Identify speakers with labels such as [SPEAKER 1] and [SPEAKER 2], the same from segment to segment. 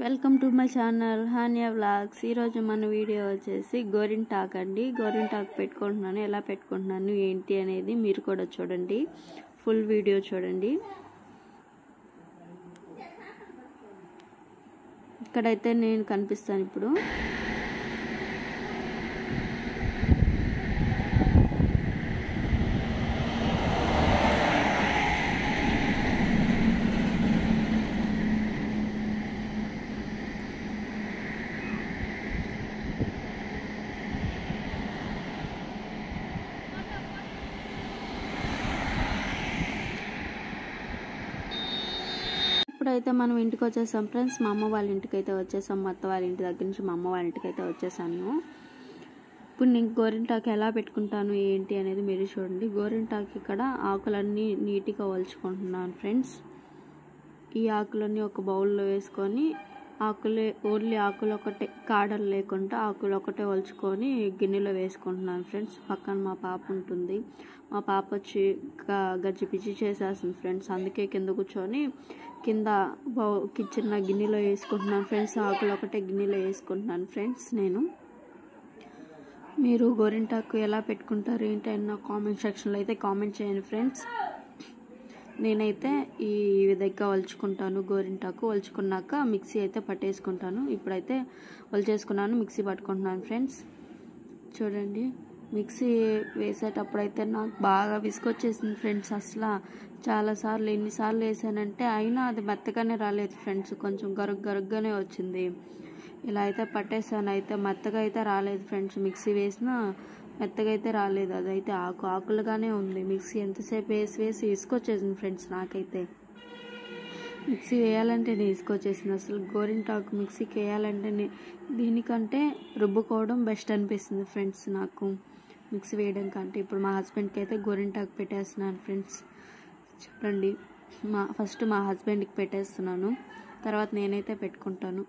[SPEAKER 1] Welcome to my channel Hania vlogs. ఈరోజు మన video వచ్చేసి గోరింటాక్ అండి. గోరింటాక్ పెట్టుకుంటున్నాను, ఎలా పెట్టుకుంటున్నాను ఏంటి అనేది మీరు కూడా చూడండి, ఫుల్ వీడియో చూడండి. ఇక్కడైతే నేను కనిపిస్తాను ఇప్పుడు. ఇప్పుడైతే మనం ఇంటికి వచ్చేసాం ఫ్రెండ్స్. మా అమ్మ వాళ్ళ ఇంటికి అయితే వచ్చేసాం. మా అత్త వాళ్ళ ఇంటి దగ్గర నుంచి మా అమ్మ వాళ్ళ ఇంటికి అయితే వచ్చేసాను. ఇప్పుడు నేను గోరింటాకు ఎలా పెట్టుకుంటాను ఏంటి అనేది మీరు చూడండి. గోరింటాకు ఇక్కడ ఆకులన్నీ నీట్గా ఒలుచుకుంటున్నాను ఫ్రెండ్స్. ఈ ఆకులన్నీ ఒక బౌల్లో వేసుకొని ఓన్లీ ఆకులు ఒకటే, కాడలు లేకుండా ఆకులు ఒకటే ఒలుచుకొని గిన్నెలో వేసుకుంటున్నాను ఫ్రెండ్స్. పక్కన మా పాప ఉంటుంది. మా పాప వచ్చి గజ్జి పిచ్చి చేసేస్తుంది ఫ్రెండ్స్. అందుకే కింద కూర్చొని కింద చిన్న గిన్నెలో వేసుకుంటున్నాను ఫ్రెండ్స్. ఆకులు ఒకటే గిన్నెలో వేసుకుంటున్నాను ఫ్రెండ్స్. మీరు గోరింటాకు ఎలా పెట్టుకుంటారు ఏంటి అని నా కామెంట్ సెక్షన్లో అయితే కామెంట్ చేయండి ఫ్రెండ్స్. నేనైతే ఈ విధంగా ఒలుచుకుంటాను. గోరింటాకు ఒలుచుకున్నాక మిక్సీ అయితే పట్టేసుకుంటాను. ఇప్పుడైతే ఒలిచేసుకున్నాను, మిక్సీ పట్టుకుంటున్నాను ఫ్రెండ్స్. చూడండి, మిక్సీ వేసేటప్పుడు అయితే నాకు బాగా విసుకొచ్చేసింది ఫ్రెండ్స్. అసలు చాలాసార్లు ఎన్నిసార్లు వేసానంటే అయినా అది మెత్తగానే రాలేదు ఫ్రెండ్స్. కొంచెం గరుగ్గానే వచ్చింది. ఇలా అయితే పట్టేసాను, అయితే మెత్తగా అయితే రాలేదు ఫ్రెండ్స్. మిక్సీ వేసినా మెత్తగా అయితే రాలేదు. అదైతే ఆకులుగానే ఉంది. మిక్సీ ఎంతసేపు వేసి విసుకొచ్చేసింది ఫ్రెండ్స్. నాకైతే మిక్సీ వేయాలంటే విసుకొచ్చేసింది. అసలు గోరింటాకు మిక్సీకి వేయాలంటే దీనికంటే రుబ్బుకోవడం బెస్ట్ అనిపిస్తుంది ఫ్రెండ్స్ నాకు, మిక్సీ వేయడం కంటే. ఇప్పుడు మా హస్బెండ్కి అయితే గోరింటాకు పెట్టేస్తున్నాను ఫ్రెండ్స్. చూడండి, ఫస్ట్ మా హస్బెండ్కి పెట్టేస్తున్నాను, తర్వాత నేనైతే పెట్టుకుంటాను.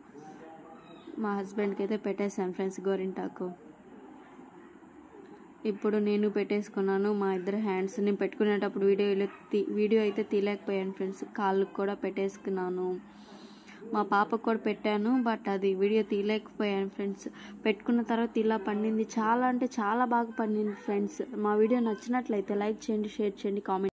[SPEAKER 1] మా హస్బెండ్కి అయితే పెట్టేసాను ఫ్రెండ్స్ గోరింటాకు. ఇప్పుడు నేను పెట్టేసుకున్నాను. మా ఇద్దరు హ్యాండ్స్ నేను పెట్టుకునేటప్పుడు వీడియో అయితే తీయలేకపోయాను ఫ్రెండ్స్. కాళ్ళకు కూడా పెట్టేసుకున్నాను. మా పాపకు కూడా పెట్టాను, బట్ అది వీడియో తీయలేకపోయాను ఫ్రెండ్స్. పెట్టుకున్న తర్వాత ఇలా పండింది, చాలా అంటే చాలా బాగా పండింది ఫ్రెండ్స్. మా వీడియో నచ్చినట్లయితే లైక్ చేయండి, షేర్ చేయండి, కామెంట్